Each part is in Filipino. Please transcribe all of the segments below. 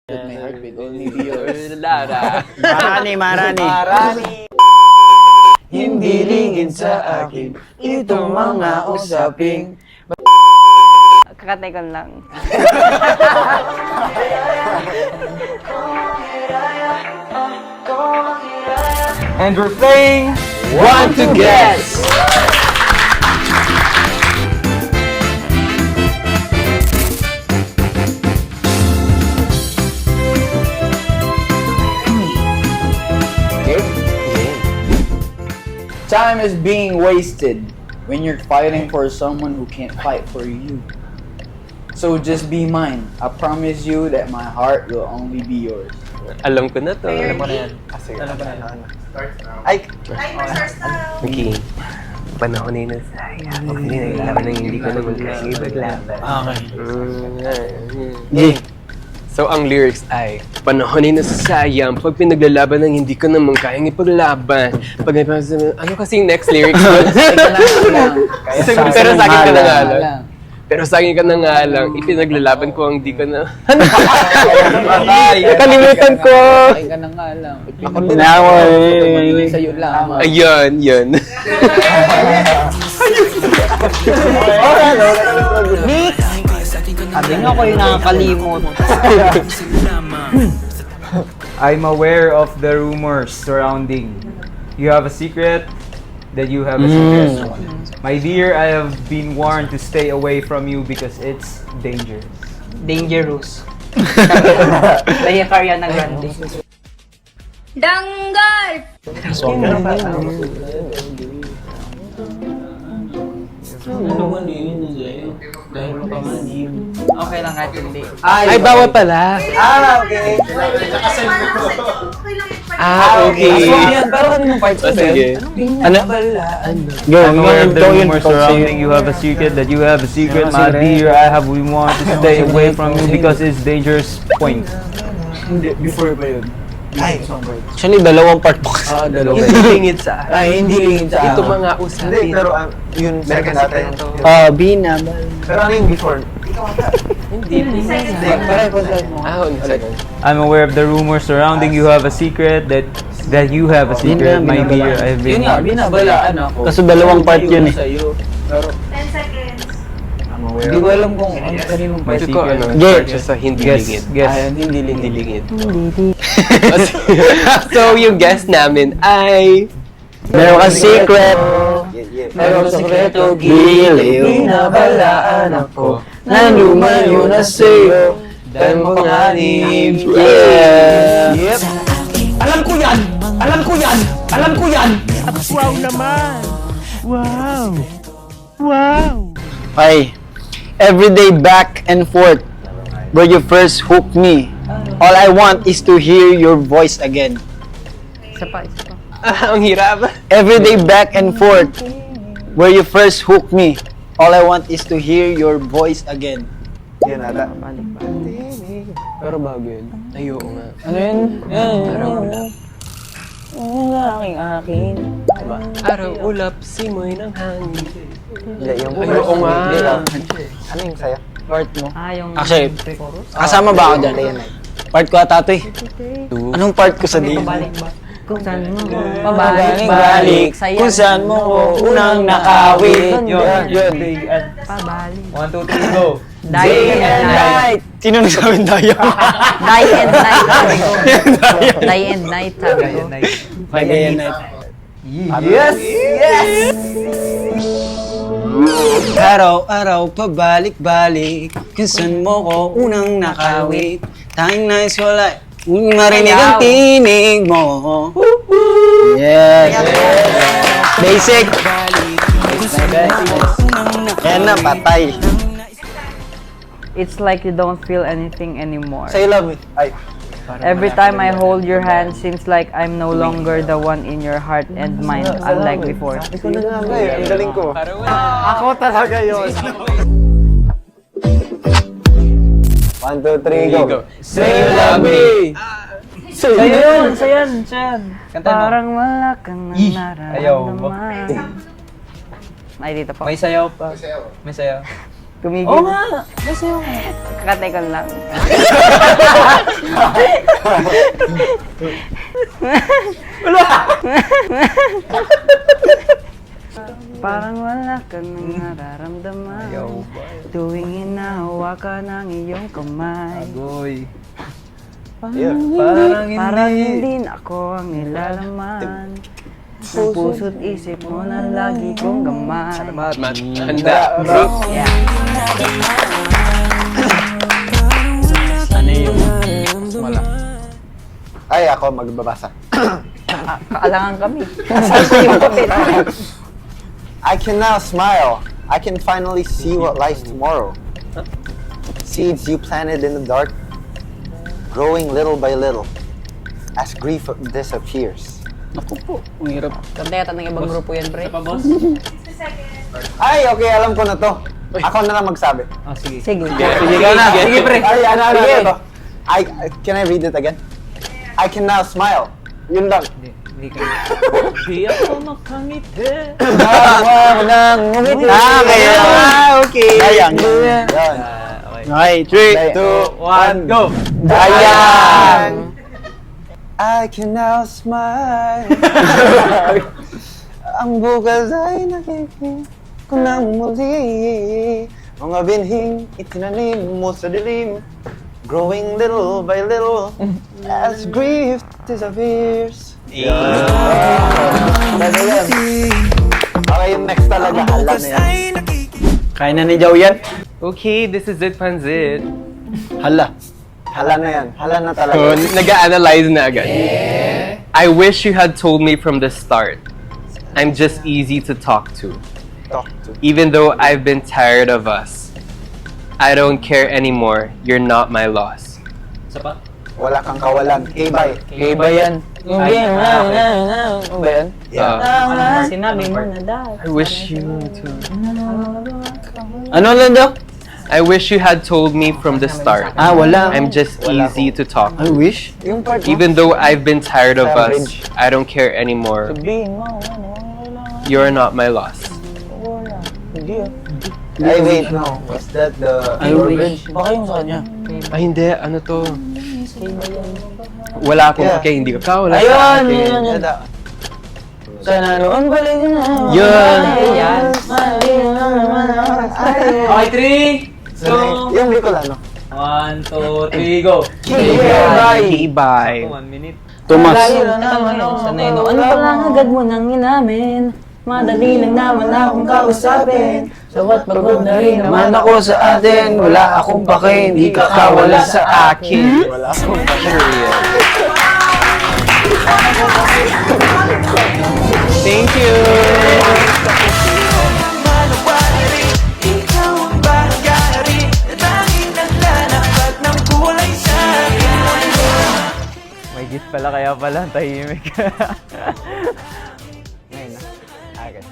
With my heart will only be yours. Marani. Hindi lingid sa akin itong mga usaping. Kakatekon lang. And we're playing Want to Guess! Okay? Time is being wasted when you're fighting for someone who can't fight for you. So just be mine. I promise you that my heart will only be yours. Alam ko na to. Alam mo na yan. Alam mo na yan. Ay! Timer starts now. Okay. Panahon na yun na saya. Hindi na ilaban ng hindi ko naman kaya ipaglaban. Yeah. So, ang lyrics ay, panahon na sayang pag pinaglalaban ng hindi ko naman kayang ipaglaban. Pag ano kasing next lyrics doon? Pero sa akin ka na nga lang. Pero sa akin ka na nga lang, ipinaglalaban ko ang di ko na... Kalimutan ko! Ay ka na nga lang. Ako din ako eh. Sa'yo lang. Ayun, yun. Sabi nga ko yung nakakalimot. I'm aware of the rumors surrounding. You have a secret that you have a secret. My dear, I have been warned to stay away from you because it's dangerous. Dangerous. Dahil Ariana Grande. Danggal! Okay lang kahit hindi. Ay, bawal pala. Okay. Okay. Pero kanina part ko Sige. I'm aware of the rumors surrounding you have a secret that you have a secret. My dear, I have been warned to stay away from you because it's dangerous. Point. Hindi, before ba yun? Ay, Actually, dalawang part po. dalawa. Hindi lingid sa akin. Ay, hindi lingid sa Ito akin. mga usapin. Pero yun second natin. Binabal. Pero ano yung before? Hindi. Pareho ko sa mo. Second. I'm aware of the rumors surrounding you have a secret that you have a secret. My dear, I've Yun been nga, binabalaan ako. Kaso dalawang part yun eh. Sa'yo. Pero 10 seconds. hindi ko alam kung ano kaninong My Ito ko, secret. ano, Guess. start siya sa hindi lingid. Guess. Ayun, hindi Hindi lingid. lingid. So, yung guess namin ay... Meron kang secret. Pero sekreto, giliw. Binabalaan ako. Na lumayo na sa'yo. Dahil mo panganib. Yeah. Yep. Alam ko yan! Alam ko yan! Alam ko yan! Wow naman! Wow! Wow! Ay, everyday back and forth where you first hooked me. All I want is to hear your voice again. Isa pa. ang hirap. Everyday back and forth where you first hooked me. All I want is to hear your voice again. Yan ata. Pero bago yun. Ay, oo nga. Ano yun? Aking. Araw ulap, simoy ng hangin. Yung Ay, oo nga. Ano yung saya? Part mo. Yung... Actually, kasama ba ako dyan? Part ko ata ito eh. Anong part ko sa day? Kung saan mo Pabalik-balik. Kung saan mo ko unang nakawit. Yun. Pabalik. 1, 2, 3, go! Day and night. Sino nagsabing tayo? Day and night sabi ko. Day and night sabi ko. Day and night. Yes! Yes! Araw-araw pabalik-balik kung saan mo ko unang nakawit. Tanging nais ko lang marinig ang tinig mo. Yes! Basic! Yan na, patay. It's like you don't feel anything anymore. Say love it. Ay. Every time I hold your hand, seems like I'm no longer the one in your heart and mind, unlike before. Ikaw na nga eh. Ang galing ko. Ako talaga yun. 1, 2, 3, go. Say you love me! Ayun, sayan. Kanta mo. Parang wala kang Ayaw mo. nararamdaman. Ay, dito po. May sayaw pa. May sayaw. Tumigil. Oo nga! Kakatekon lang. Parang wala ka nang nararamdaman tuwing hinahawakan ang iyong kamay. Agoy. Parang hindi na ako ang nilalaman ng puso't isip mo na lagi kong gamay. Handa, bro. Ay, ako magbabasa. Kaalangan kami. Saan ko yung papel? I can now smile. I can finally see what lies tomorrow. Seeds you planted in the dark, growing little by little, as grief disappears. Ganda yata ng ibang grupo yan, pre. 60 seconds. Ay, okay, alam ko na to. Ako na lang magsabi. Oh, sige. Sige. Sige ka na. Sige, pre. Ay, ano to? Can I read it again? I can now smile. Yun lang. Hindi ka. Di ako makangiti. Okay. Dayang. Yan. Okay, 3, 2, 1, go! Dayang. I can now smile. Ang bukas ay nakikita ko nang muli. Mga binhing itinanim mo sa dilim, growing little by little as grief disappears. Okay, yung next talaga. Hala na yan. Kaya na ni Jow yan? Okay, this is it, Panzit. Hala. Hala na yan. Hala na talaga. So, nag-a-analyze na agad. I wish you had told me from the start. I'm just easy to talk to. Talk to. Even though I've been tired of us. I don't care anymore. You're not my loss. Wala kang kawalan. K-bye. Iba yan. Hindi, Ano ba yan? Sinabi mo na daw. I wish you to... Ano lang daw? I wish you had told me from the start. Wala. I'm just easy to talk to. I wish. Yung part mo. Even though I've been tired of us, I don't care anymore. You're not my loss. Ay, wait. No. Is that the... I wish. Baka yung sa kanya. Ay, hindi. Ano to? Wala akong Yeah. pake, hindi ka wala Ayun, sa akin. yun, yun. Sana noon balik na. Yun. Yan. Okay, 3, 2, Yung Bicolano. 1, 2, 3, go! Okay, bye. 1 minute. Tomas. Sanay no. Ano pala agad mo nang inamin? Madali lang naman akong kausapin. Sawat pagod na rin naman ako sa atin. Wala akong pake, hindi ka kawala sa akin. Wala akong Thank you. May gift pala, kaya pala tahimik. Ngayon na. Agad.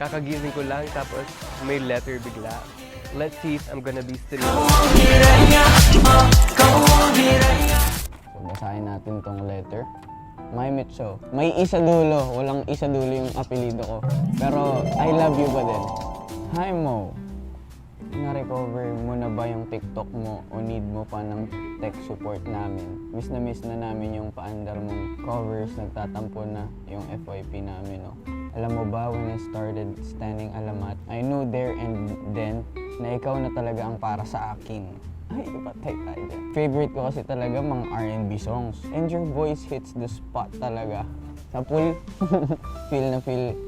Kakagising ko lang, tapos may letter bigla. Let's see if I'm gonna be still. Basahin natin tong letter. My Mitcho. May isa dulo. Walang isa dulo yung apelido ko. Pero I love you pa din. Hi Mo. Na-recover mo na ba yung TikTok mo o need mo pa ng tech support namin? Miss na namin yung paandar mong covers. Nagtatampo na yung FYP namin. No? Alam mo ba, when I started standing alamat, I knew there and then na ikaw na talaga ang para sa akin. Ay, ipatay tayo dyan. Favorite ko kasi talaga mga R&B songs. And your voice hits the spot talaga. Sa pool, feel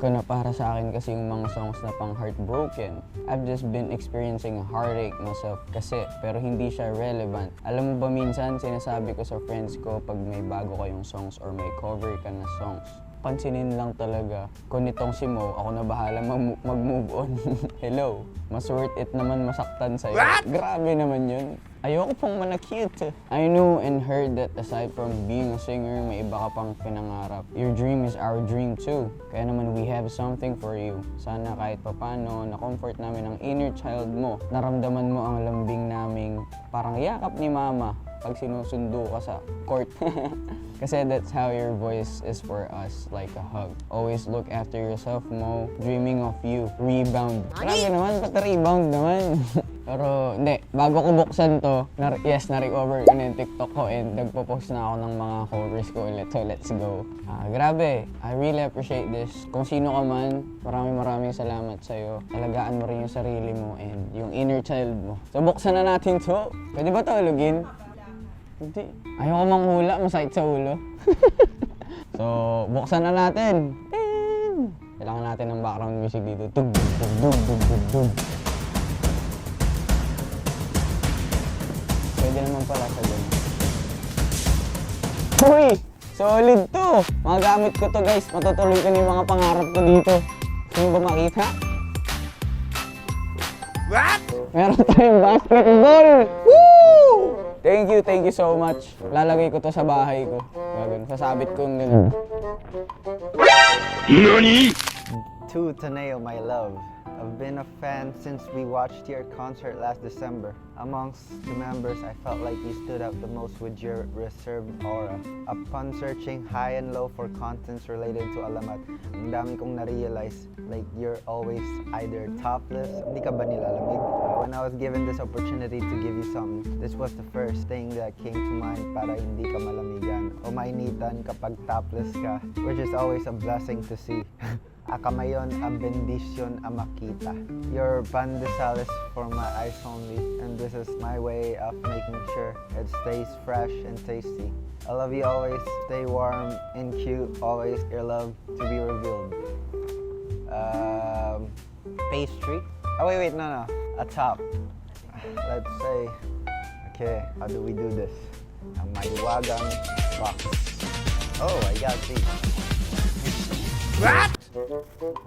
ko na para sa akin kasi yung mga songs na pang heartbroken. I've just been experiencing a heartache myself kasi, pero hindi siya relevant. Alam mo ba minsan, sinasabi ko sa friends ko pag may bago kayong songs or may cover ka na songs, pansinin lang talaga. Kung nitong si Mo, ako na bahala mag-move on. Hello, mas worth it naman masaktan sa'yo. Grabe naman yun. Ayoko pong manakit. I knew and heard that aside from being a singer, may iba ka pang pinangarap. Your dream is our dream too. Kaya naman we have something for you. Sana kahit papano, na-comfort namin ang inner child mo. Naramdaman mo ang lambing naming parang yakap ni mama pag sinusundo ka sa court. Kasi that's how your voice is for us, like a hug. Always look after yourself, Mo. Dreaming of you. Rebound. Grabe naman, pati rebound naman. Pero hindi, bago ko buksan to, na-recover ko na yung TikTok ko and nagpo-post na ako ng mga covers ko ulit. So let's go. Grabe, I really appreciate this. Kung sino ka man, maraming salamat sa'yo. Alagaan mo rin yung sarili mo and yung inner child mo. So buksan na natin to. Pwede ba tulugin? Hindi. Ayoko manghula, masakit sa ulo. So, buksan na natin. Kailangan natin ng background music dito. Tug, tug, tug, tug, tug, tug. Pwede naman pala sa dun. Uy! Solid to! Magagamit ko to guys. Matutuloy ko na yung mga pangarap ko dito. Sino ba makita? What? Meron tayong basketball! Woo! Thank you so much. Lalagay ko to sa bahay ko. Gagawin, sasabit ko yung ganun. To Taneo, my love. I've been a fan since we watched your concert last December. Amongst the members, I felt like you stood out the most with your reserved aura. Upon searching high and low for contents related to Alamat, ang dami kong na-realize, like you're always either topless, hindi ka ba nilalamig? When I was given this opportunity to give you something, this was the first thing that came to mind para hindi ka malamigan o mainitan kapag topless ka, which is always a blessing to see. Akamayon a bendisyon a makita. Your pandesal is for my eyes only, and this is my way of making sure it stays fresh and tasty. I love you always, stay warm and cute, always your love to be revealed. Pastry? Oh wait, no. A top. Let's say, okay, how do we do this? Ang maiwagang box. Oh, I got these. What?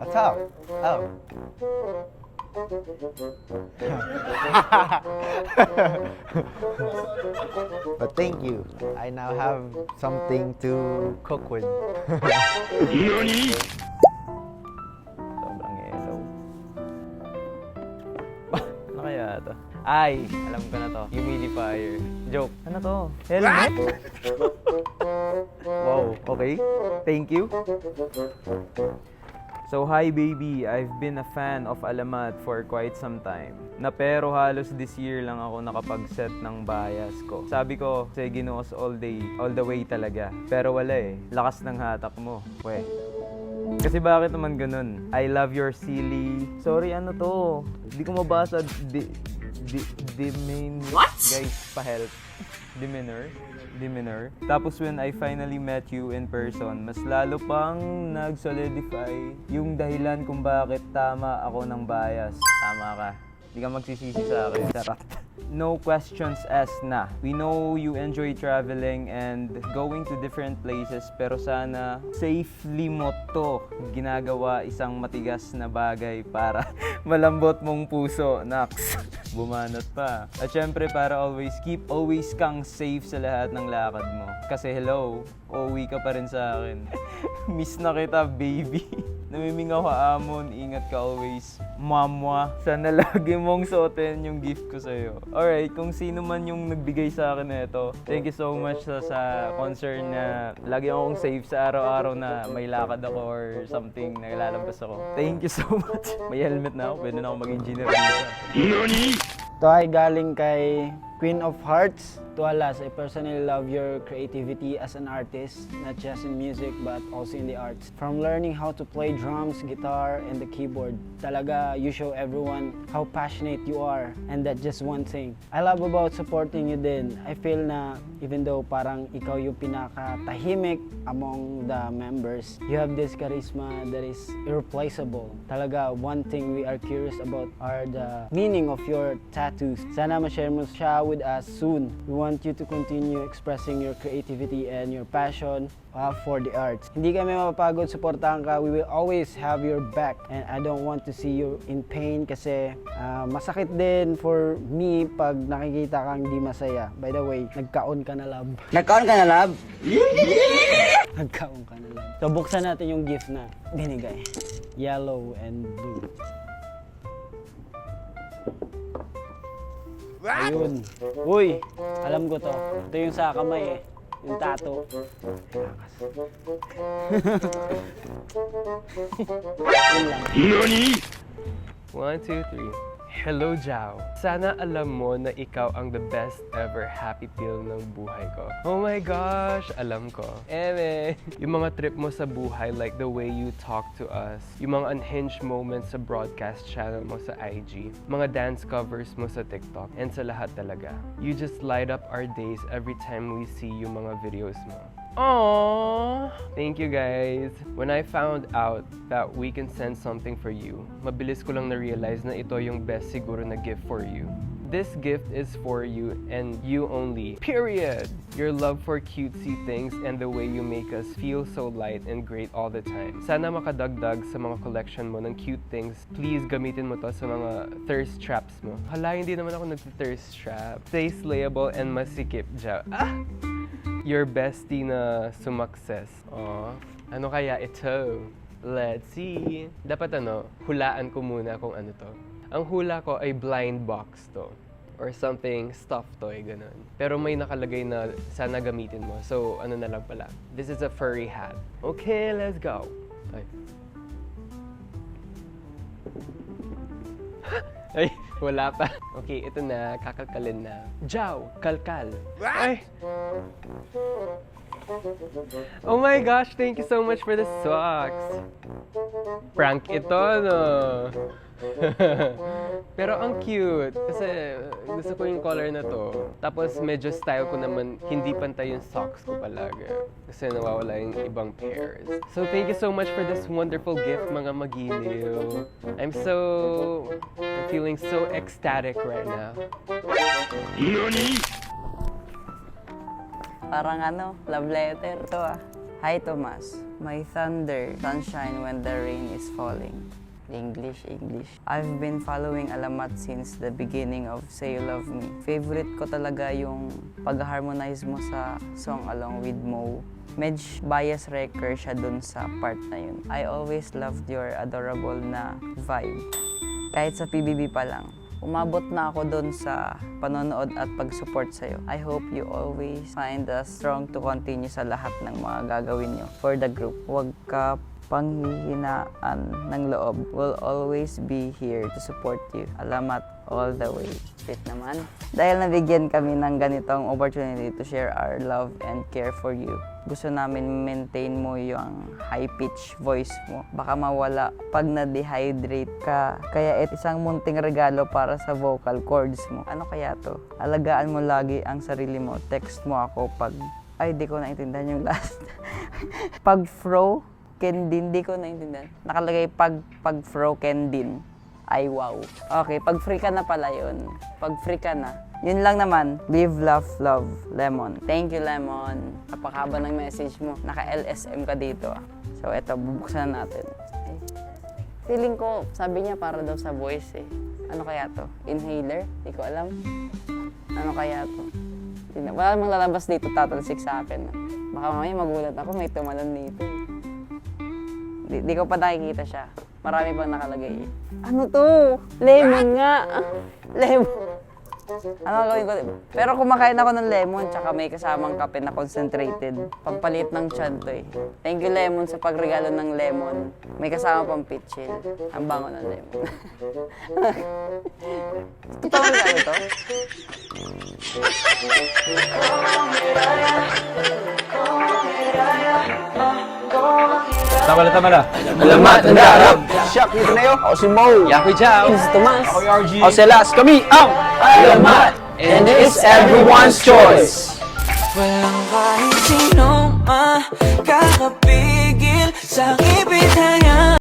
A top. Oh. But thank you. I now have something to cook with. Sobrang yellow. Ano kaya ito? Ay, alam ko na to. Humidifier. Joke. Ano to? Helmet? Wow, okay. Thank you. So hi baby, I've been a fan of Alamat for quite some time. Na pero halos this year lang ako nakapag-set ng bias ko. Sabi ko, say ginuos all the way talaga. Pero wala eh, lakas ng hatak mo. We. Kasi bakit naman ganun? I love your silly... Sorry, ano to? Hindi ko mabasa. What? Guys, pa-help. Demeanor. Tapos when I finally met you in person, mas lalo pang nag-solidify yung dahilan kung bakit tama ako ng bias. Tama ka. Hindi ka magsisisi sa akin. Sarap. No questions asked na. We know you enjoy traveling and going to different places, pero sana safely mo to ginagawa isang matigas na bagay para malambot mong puso, Nax. Bumanat pa. At syempre para keep always kang safe sa lahat ng lakad mo. Kasi hello, uuwi ka pa rin sa akin. Miss na kita, baby. Namimingaw ka, Amon. Ingat ka always. Mamwa. Sana lagi mong suotin yung gift ko sa'yo. Alright, kung sino man yung nagbigay sa akin na ito, thank you so much sa concern na lagi akong safe sa araw-araw na may lakad ako or something na lalabas ako. Thank you so much. May helmet na ako. Pwede na ako mag-engineer dito. Ito ay galing kay Queen of Hearts. To Alas, I personally love your creativity as an artist, not just in music but also in the arts. From learning how to play drums, guitar, and the keyboard, talaga you show everyone how passionate you are, and that just one thing. I love about supporting you din. I feel na even though parang ikaw yung pinaka-tahimik among the members, you have this charisma that is irreplaceable. Talaga, one thing we are curious about are the meaning of your tattoos. Sana ma-share mo siya with us soon. We want you to continue expressing your creativity and your passion for the arts. Hindi kami mapapagod, supportahan ka. We will always have your back, and I don't want to see you in pain kasi masakit din for me pag nakikita kang di masaya. By the way, nagkaon ka na, love. Nagkaon ka na, love? Nagkaon ka na, love. So buksan natin yung gift na binigay. Yellow and blue. Ayun. Uy, alam ko to. Ito yung sa kamay eh. Yung tato. Yun lang. NANI? 1, 2, 3. Hello, Jao. Sana alam mo na ikaw ang the best ever happy pill ng buhay ko. Oh my gosh, alam ko. Eme, yung mga trip mo sa buhay, like the way you talk to us, yung mga unhinged moments sa broadcast channel mo sa IG, mga dance covers mo sa TikTok, and sa lahat talaga. You just light up our days every time we see yung mga videos mo. Aww! Thank you guys! When I found out that we can send something for you, mabilis ko lang na-realize na ito yung best siguro na gift for you. This gift is for you and you only. Period! Your love for cutesy things and the way you make us feel so light and great all the time. Sana makadagdag sa mga collection mo ng cute things. Please gamitin mo to sa mga thirst traps mo. Hala, hindi naman ako nag-thirst trap. Stay slayable and masikip, Ja. Ah! Your bestie na sumakses. Oh, ano kaya ito? Let's see. Dapat hulaan ko muna kung ano to. Ang hula ko ay blind box to. Or something stuffed toy, ganun. Pero may nakalagay na sana gamitin mo. So, ano na lang pala. This is a furry hat. Okay, let's go. Ay. Ay, wala pa. Okay, ito na. Kakalkalin na. Jaw, kalkal. Ay! Oh my gosh, thank you so much for the socks. Prank ito, no? Pero ang cute. Kasi gusto ko yung color na to. Tapos medyo style ko naman, hindi pantay yung socks ko palagi. Kasi nawawala yung ibang pairs. So thank you so much for this wonderful gift, mga magiliw. I'm feeling so ecstatic right now. Parang love letter to ah. Hi Tomas, my thunder, sunshine when the rain is falling. English. I've been following Alamat since the beginning of Say You Love Me. Favorite ko talaga yung pag-harmonize mo sa song along with Mo. Medj bias wrecker siya dun sa part na yun. I always loved your adorable na vibe. Kahit sa PBB pa lang. Umabot na ako dun sa panonood at pag-support sa'yo. I hope you always find us strong to continue sa lahat ng mga gagawin nyo for the group. Huwag ka panghihinaan ng loob. We'll always be here to support you. Alamat all the way. Sweet naman. Dahil nabigyan kami ng ganitong opportunity to share our love and care for you. Gusto namin maintain mo yung high-pitch voice mo. Baka mawala pag na-dehydrate ka. Kaya isang munting regalo para sa vocal cords mo. Ano kaya to? Alagaan mo lagi ang sarili mo. Text mo ako pag... Ay, di ko naintindihan yung last. Pag fro, kendin, di ko naintindihan. Nakalagay pag fro, kendin. Ay, wow. Okay, pag free ka na pala yun. Pag free ka na. Yun lang naman. Live, laugh, love, Lemon. Thank you, Lemon. Napakahaba ng message mo. Naka-LSM ka dito. So, eto, bubuksan na natin. Ay. Feeling ko, sabi niya para daw sa voice eh. Ano kaya to? Inhaler? Di ko alam. Ano kaya to? Wala namang lalabas dito, tatalsik sa akin. Baka mamaya magulat ako, may tumalon dito eh. Di ko pa nakikita siya. Marami pang nakalagay. Ano to? Lemon nga. Lemon. Ano gawin ko? Pero kumakain ako ng lemon tsaka may kasamang kape na concentrated. Pampalit ng tiyan to eh. Thank you Lemon sa pagregalo ng lemon. May kasama pang pitchil. Ang bango ng lemon. Totoo regalo to? Tama na. Alamat, Andarab! Siyak, dito na yun. Ako si Mo. Yako Jao! Si Tomas. Ako yung RG. Ako si Las. Kami ang Alamat! And it's everyone's choice. Walang kahit sino makakapigil sa ibig